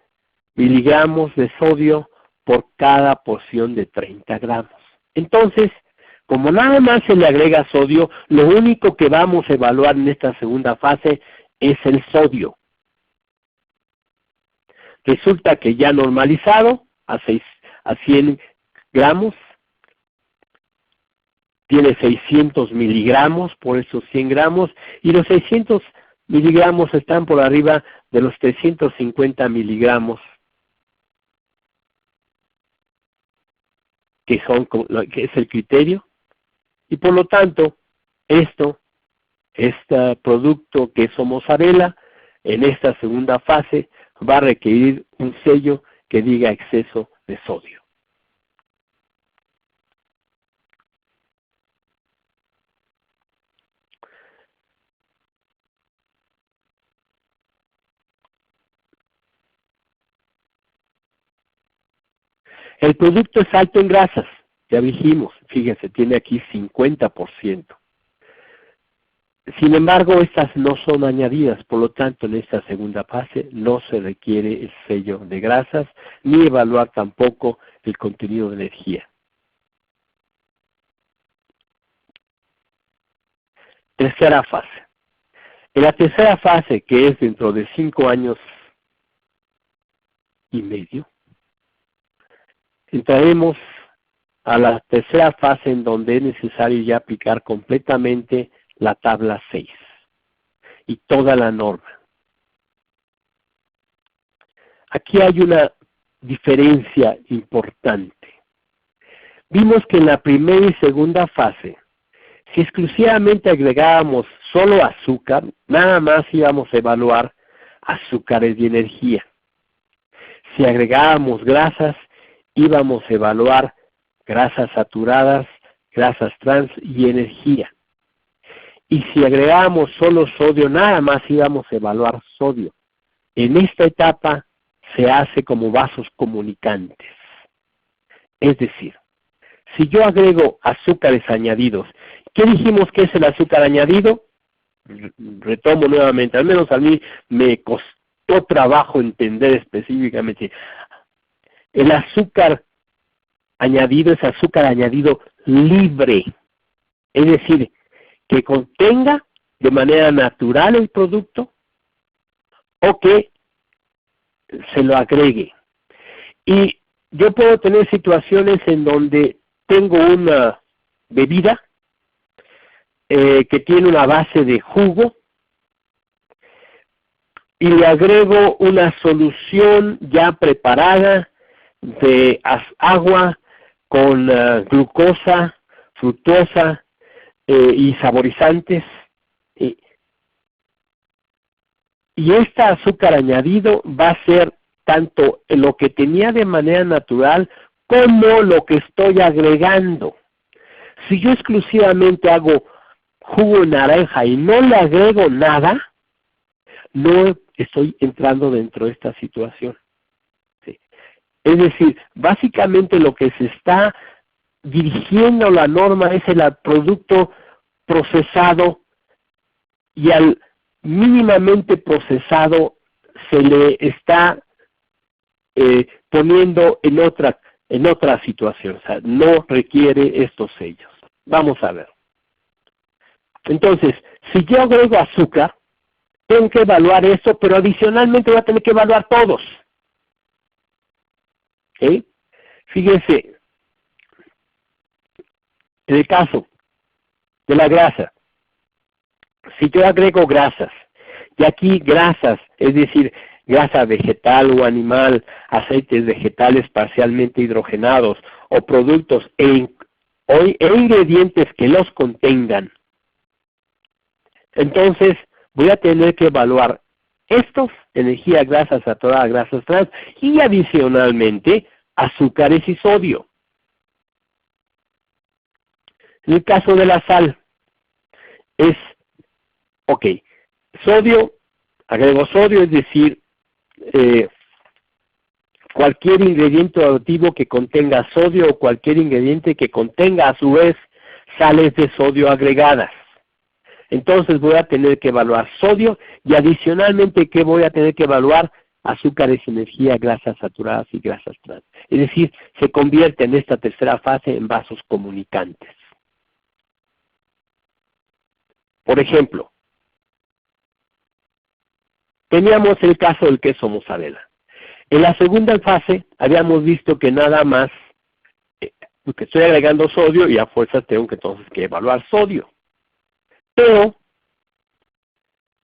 miligramos de sodio por cada porción de 30 gramos. Entonces, como nada más se le agrega sodio, lo único que vamos a evaluar en esta segunda fase es el sodio. Resulta que ya normalizado a 100 gramos, tiene 600 miligramos por esos 100 gramos, y los 600 miligramos están por arriba de los 350 miligramos, que es el criterio, y por lo tanto, este producto queso mozzarella, en esta segunda fase, va a requerir un sello que diga exceso de sodio. El producto es alto en grasas, ya dijimos, fíjense, tiene aquí 50%. Sin embargo, estas no son añadidas, por lo tanto, en esta segunda fase no se requiere el sello de grasas, ni evaluar tampoco el contenido de energía. Tercera fase. En la tercera fase, que es dentro de 5 años y medio, entraremos a la tercera fase en donde es necesario ya aplicar completamente la tabla 6 y toda la norma. Aquí hay una diferencia importante. Vimos que en la primera y segunda fase, si exclusivamente agregábamos solo azúcar, nada más íbamos a evaluar azúcares y energía. Si agregábamos grasas, íbamos a evaluar grasas saturadas, grasas trans y energía. Y si agregábamos solo sodio, nada más íbamos a evaluar sodio. En esta etapa se hace como vasos comunicantes. Es decir, si yo agrego azúcares añadidos, ¿qué dijimos que es el azúcar añadido? Retomo nuevamente, al menos a mí me costó trabajo entender específicamente. El azúcar añadido es azúcar añadido libre, es decir, que contenga de manera natural el producto o que se lo agregue. Y yo puedo tener situaciones en donde tengo una bebida que tiene una base de jugo y le agrego una solución ya preparada de agua con glucosa, fructosa y saborizantes. Y este azúcar añadido va a ser tanto lo que tenía de manera natural como lo que estoy agregando. Si yo exclusivamente hago jugo de naranja y no le agrego nada, no estoy entrando dentro de esta situación. ¿Sí? Es decir, básicamente lo que se está dirigiendo la norma es el producto procesado, y al mínimamente procesado se le está poniendo en otra situación, o sea, no requiere estos sellos. Vamos a ver. Entonces, si yo agrego azúcar, tengo que evaluar eso, pero adicionalmente voy a tener que evaluar todos. Fíjense, en el caso de la grasa, si yo agrego grasas, y aquí grasas, es decir, grasa vegetal o animal, aceites vegetales parcialmente hidrogenados o productos e ingredientes que los contengan, entonces voy a tener que evaluar estos, energía, grasas saturadas, grasas trans, y adicionalmente azúcares y sodio. En el caso de la sal, es, sodio, agrego sodio, es decir, cualquier ingrediente aditivo que contenga sodio o cualquier ingrediente que contenga a su vez sales de sodio agregadas. Entonces voy a tener que evaluar sodio y adicionalmente ¿qué voy a tener que evaluar? Azúcares, energía, grasas saturadas y grasas trans. Es decir, se convierte en esta tercera fase en vasos comunicantes. Por ejemplo, teníamos el caso del queso mozzarella. En la segunda fase habíamos visto que nada más, que estoy agregando sodio y a fuerzas tengo que entonces que evaluar sodio. Pero,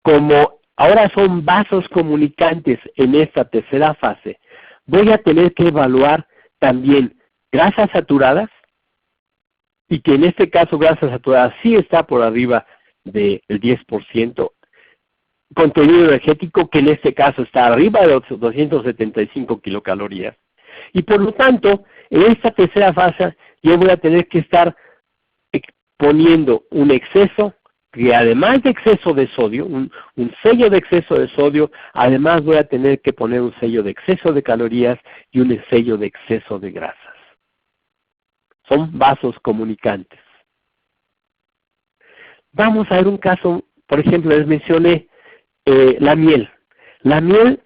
como ahora son vasos comunicantes en esta tercera fase, voy a tener que evaluar también grasas saturadas, y que en este caso grasas saturadas sí está por arriba del 10%, contenido energético que en este caso está arriba de 275 kilocalorías. Y por lo tanto, en esta tercera fase yo voy a tener que estar poniendo un exceso, que además de exceso de sodio, un sello de exceso de sodio, además voy a tener que poner un sello de exceso de calorías y un sello de exceso de grasas. Son vasos comunicantes. Vamos a ver un caso, por ejemplo, les mencioné la miel. La miel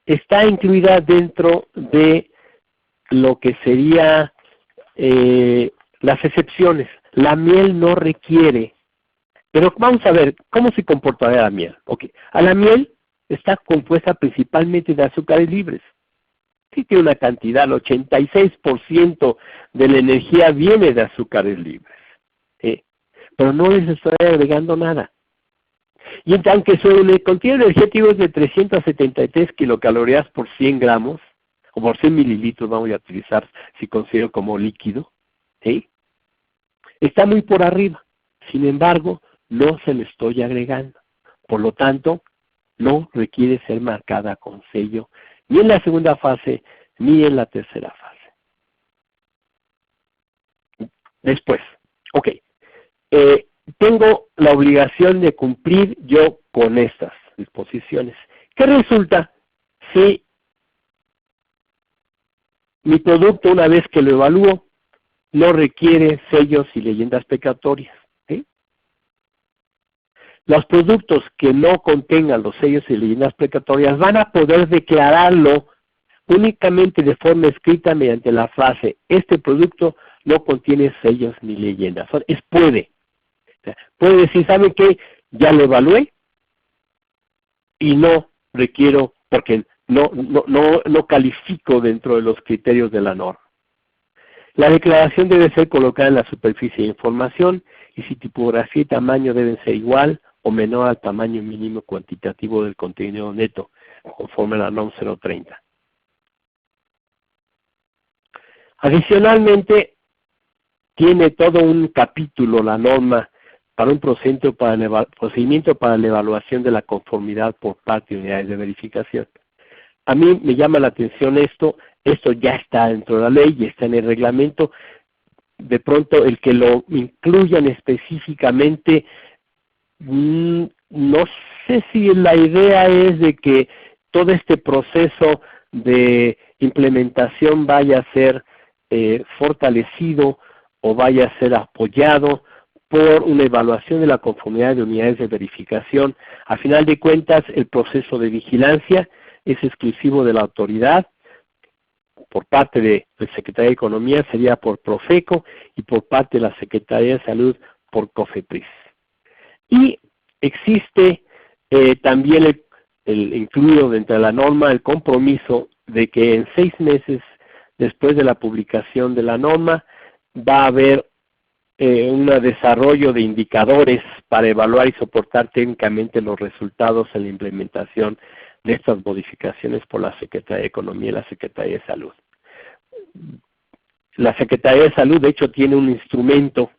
está incluida dentro de lo que sería las excepciones. La miel no requiere, pero vamos a ver cómo se comportará la miel. A la miel está compuesta principalmente de azúcares libres. Sí tiene una cantidad, el 86% de la energía viene de azúcares libres. Pero no les estoy agregando nada. Y aunque su contenido energético es de 373 kilocalorías por 100 gramos, o por 100 mililitros vamos a utilizar si considero como líquido, está muy por arriba. Sin embargo, no se le estoy agregando. Por lo tanto, no requiere ser marcada con sello, ni en la segunda fase, ni en la tercera fase. Después, tengo la obligación de cumplir yo con estas disposiciones. ¿Qué resulta si mi producto, una vez que lo evalúo, no requiere sellos y leyendas precautorias? Los productos que no contengan los sellos y leyendas precautorias van a poder declararlo únicamente de forma escrita mediante la frase: este producto no contiene sellos ni leyendas. Puede decir, ¿saben qué? Ya lo evalué y no requiero, porque no califico dentro de los criterios de la norma. La declaración debe ser colocada en la superficie de información, y si tipografía y tamaño deben ser igual o menor al tamaño mínimo cuantitativo del contenido neto, conforme a la NOM 030. Adicionalmente, tiene todo un capítulo la norma para un procedimiento para la evaluación de la conformidad por parte de unidades de verificación. A mí me llama la atención esto ya está dentro de la ley y está en el reglamento. De pronto el que lo incluyan específicamente, no sé si la idea es de que todo este proceso de implementación vaya a ser fortalecido o vaya a ser apoyado por una evaluación de la conformidad de unidades de verificación. A final de cuentas, el proceso de vigilancia es exclusivo de la autoridad. Por parte de la Secretaría de Economía sería por Profeco, y por parte de la Secretaría de Salud por COFEPRIS. Y existe también incluido dentro de la norma el compromiso de que en 6 meses después de la publicación de la norma, va a haber un desarrollo de indicadores para evaluar y soportar técnicamente los resultados en la implementación de estas modificaciones por la Secretaría de Economía y la Secretaría de Salud. La Secretaría de Salud, de hecho, tiene un instrumento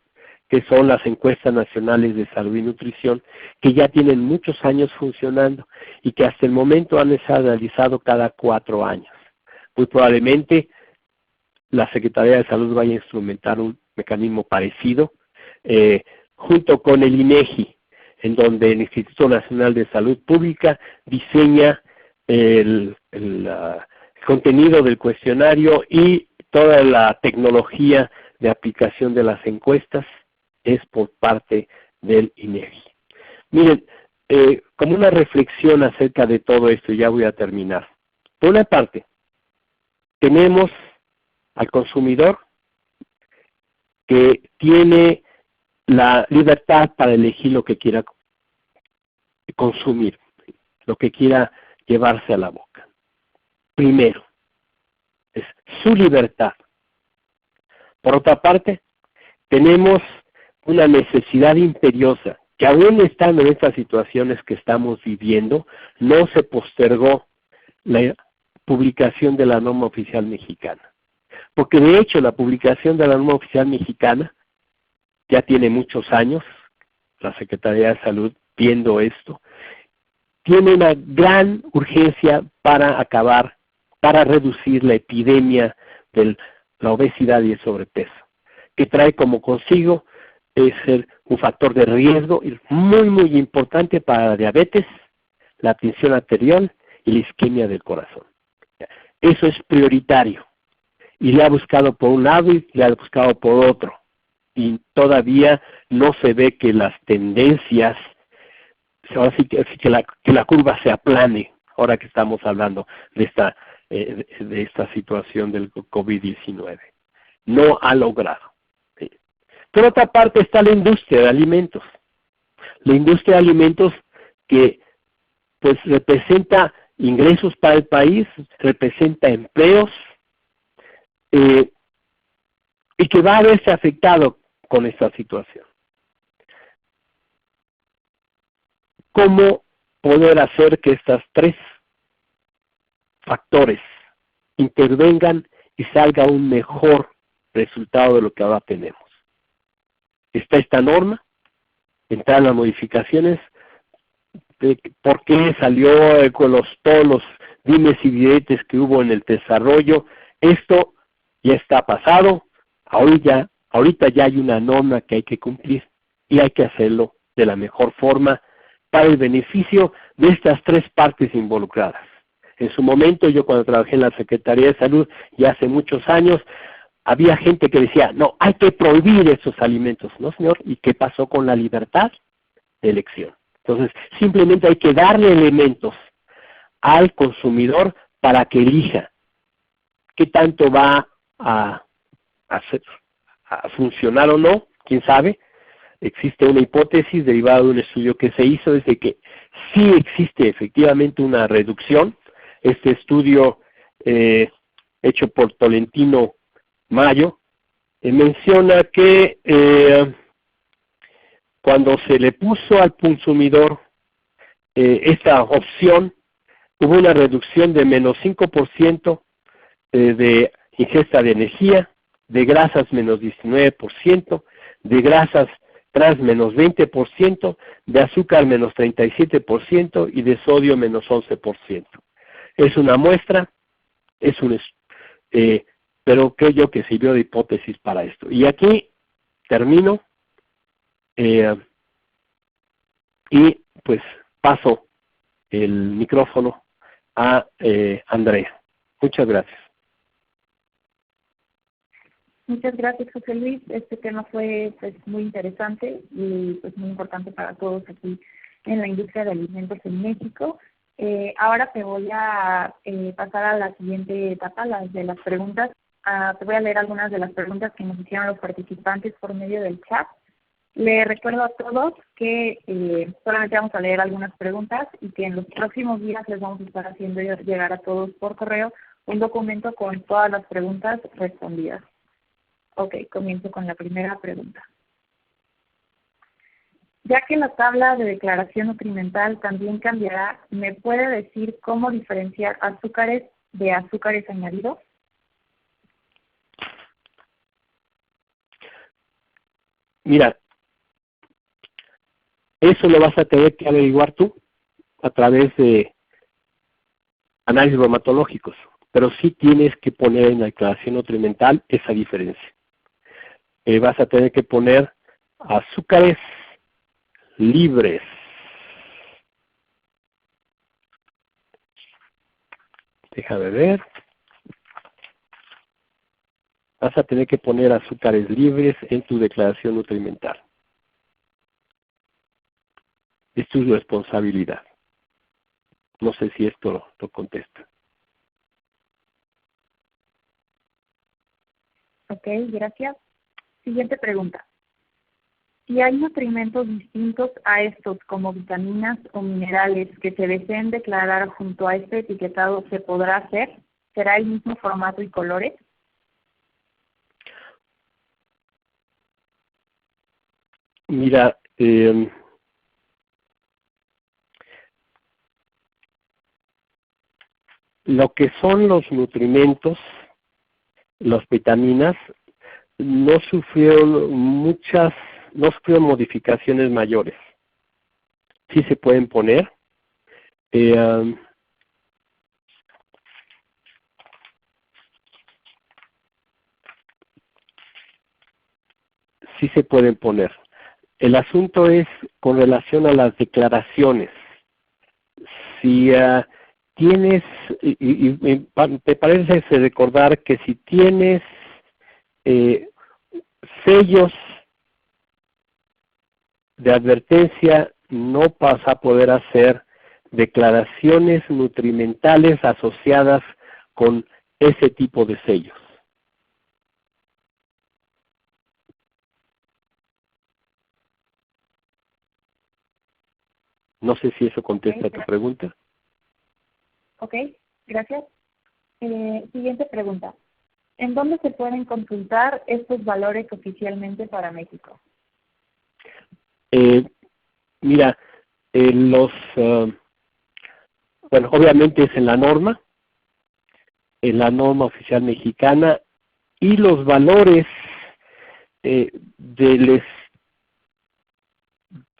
que son las encuestas nacionales de salud y nutrición, que ya tienen muchos años funcionando y que hasta el momento han estado realizado cada 4 años. Muy probablemente la Secretaría de Salud vaya a instrumentar un mecanismo parecido, junto con el INEGI, en donde el Instituto Nacional de Salud Pública diseña el contenido del cuestionario y toda la tecnología de aplicación de las encuestas es por parte del INEGI. Miren, como una reflexión acerca de todo esto, ya voy a terminar. Por una parte, tenemos al consumidor que tiene la libertad para elegir lo que quiera consumir, lo que quiera llevarse a la boca. Primero, es su libertad. Por otra parte, tenemos una necesidad imperiosa, que aún estando en estas situaciones que estamos viviendo, no se postergó la publicación de la norma oficial mexicana. Porque de hecho la publicación de la norma oficial mexicana ya tiene muchos años, la Secretaría de Salud viendo esto, tiene una gran urgencia para acabar, para reducir la epidemia de la obesidad y el sobrepeso, que trae como consigo ser un factor de riesgo muy importante para la diabetes, la tensión arterial y la isquemia del corazón. Eso es prioritario. Y le ha buscado por un lado y le ha buscado por otro. Y todavía no se ve que las tendencias, así que la curva se aplane, ahora que estamos hablando de esta situación del COVID-19. No ha logrado. Por otra parte está la industria de alimentos. La industria de alimentos que pues representa ingresos para el país, representa empleos, y que va a verse afectado con esta situación. ¿Cómo poder hacer que estos 3 factores intervengan y salga un mejor resultado de lo que ahora tenemos? Está esta norma, entran las modificaciones, de por qué salió con todos los dimes y diretes que hubo en el desarrollo. Esto ya está pasado, ahorita ya hay una norma que hay que cumplir y hay que hacerlo de la mejor forma para el beneficio de estas 3 partes involucradas. En su momento, yo cuando trabajé en la Secretaría de Salud, ya hace muchos años, había gente que decía, no, hay que prohibir esos alimentos. No, señor, ¿y qué pasó con la libertad de elección? Entonces, simplemente hay que darle elementos al consumidor para que elija qué tanto va a funcionar o no, quién sabe. Existe una hipótesis derivada de un estudio que se hizo desde que sí existe efectivamente una reducción. Este estudio hecho por Tolentino Mayo menciona que cuando se le puso al consumidor esta opción, hubo una reducción de menos 5% de ingesta de energía, de grasas menos 19%, de grasas trans menos 20%, de azúcar menos 37% y de sodio menos 11%. Es una muestra, pero creo yo que sirvió de hipótesis para esto. Y aquí termino y pues paso el micrófono a Andrea. Muchas gracias. Muchas gracias, José Luis. Este tema fue pues muy interesante y pues muy importante para todos aquí en la industria de alimentos en México. Ahora te voy a pasar a la siguiente etapa, las de las preguntas. Te voy a leer algunas de las preguntas que nos hicieron los participantes por medio del chat. Les recuerdo a todos que solamente vamos a leer algunas preguntas y que en los próximos días les vamos a estar haciendo llegar a todos por correo un documento con todas las preguntas respondidas. Ok, comienzo con la primera pregunta. Ya que la tabla de declaración nutrimental también cambiará, ¿me puede decir cómo diferenciar azúcares de azúcares añadidos? Mira, eso lo vas a tener que averiguar tú a través de análisis bromatológicos, pero sí tienes que poner en la declaración nutrimental esa diferencia. Vas a tener que poner azúcares libres. Déjame ver. Vas a tener que poner azúcares libres en tu declaración nutrimental. Es tu responsabilidad. No sé si esto lo contesta. Ok, gracias. Siguiente pregunta. Si hay nutrimentos distintos a estos, como vitaminas o minerales, que se deseen declarar junto a este etiquetado, ¿se podrá hacer? ¿Será el mismo formato y colores? Mira, lo que son los nutrimentos, las vitaminas, no sufrieron modificaciones mayores. Sí se pueden poner. Sí se pueden poner. El asunto es con relación a las declaraciones. Si tienes, te parece recordar que si tienes sellos de advertencia, no vas a poder hacer declaraciones nutrimentales asociadas con ese tipo de sellos. No sé si eso contesta tu pregunta. Ok, gracias. Siguiente pregunta. ¿En dónde se pueden consultar estos valores oficialmente para México? Mira, bueno, obviamente es en la norma oficial mexicana, y los valores que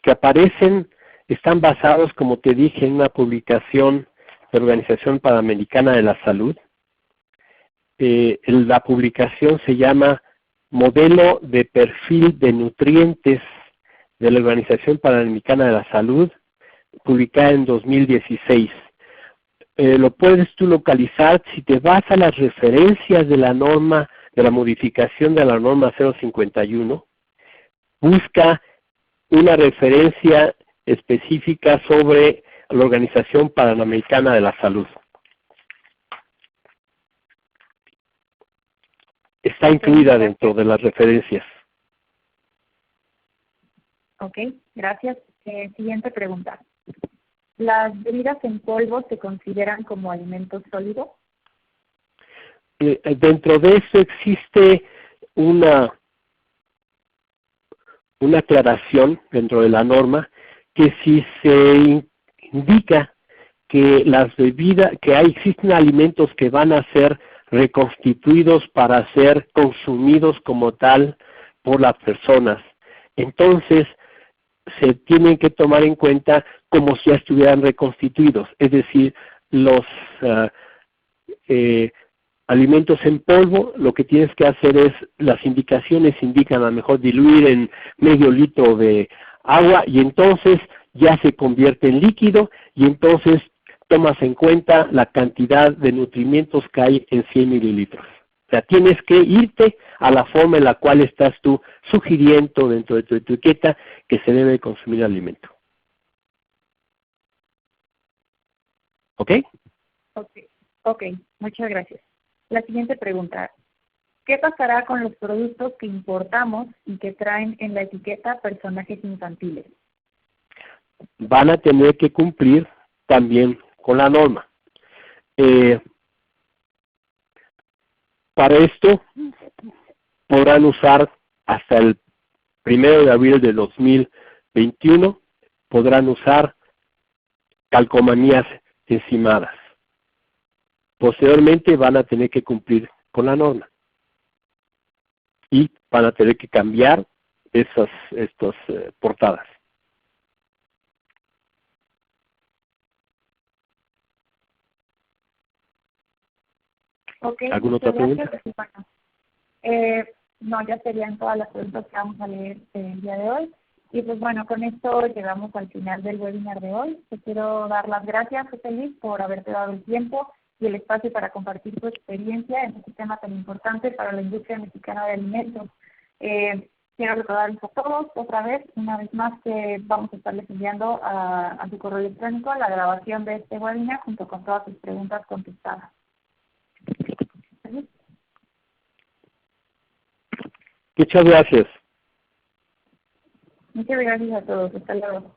aparecen están basados, como te dije, en una publicación de la Organización Panamericana de la Salud. La publicación se llama Modelo de Perfil de Nutrientes de la Organización Panamericana de la Salud, publicada en 2016. Lo puedes tú localizar si te vas a las referencias de la norma, de la modificación de la norma 051, busca una referencia específica sobre la Organización Panamericana de la Salud. Está incluida dentro de las referencias. Ok, gracias. Siguiente pregunta. ¿Las bebidas en polvo se consideran como alimentos sólidos? Dentro de eso existe una aclaración dentro de la norma, que si se indica que las bebidas, existen alimentos que van a ser reconstituidos para ser consumidos como tal por las personas, entonces se tienen que tomar en cuenta como si ya estuvieran reconstituidos, es decir, los alimentos en polvo, lo que tienes que hacer es, las indicaciones indican a lo mejor diluir en medio litro de agua y entonces ya se convierte en líquido y entonces tomas en cuenta la cantidad de nutrimentos que hay en 100 mililitros. O sea, tienes que irte a la forma en la cual estás tú sugiriendo dentro de tu etiqueta que se debe consumir el alimento. ¿Ok? Ok, muchas gracias. La siguiente pregunta. ¿Qué pasará con los productos que importamos y que traen en la etiqueta personajes infantiles? Van a tener que cumplir también con la norma. Para esto podrán usar hasta el 1 de abril de 2021, podrán usar calcomanías encimadas. Posteriormente van a tener que cumplir con la norma y van a tener que cambiar estas portadas. Okay, ¿Alguna otra pregunta? No, ya serían todas las preguntas que vamos a leer el día de hoy. Y pues bueno, con esto llegamos al final del webinar de hoy. Te quiero dar las gracias, José Luis, por haberte dado el tiempo y el espacio para compartir tu experiencia en este tema tan importante para la industria mexicana de alimentos. Quiero recordarles a todos otra vez, una vez más, que vamos a estarles enviando a tu correo electrónico la grabación de este webinar junto con todas tus preguntas contestadas. Muchas gracias. Muchas gracias a todos. Hasta luego.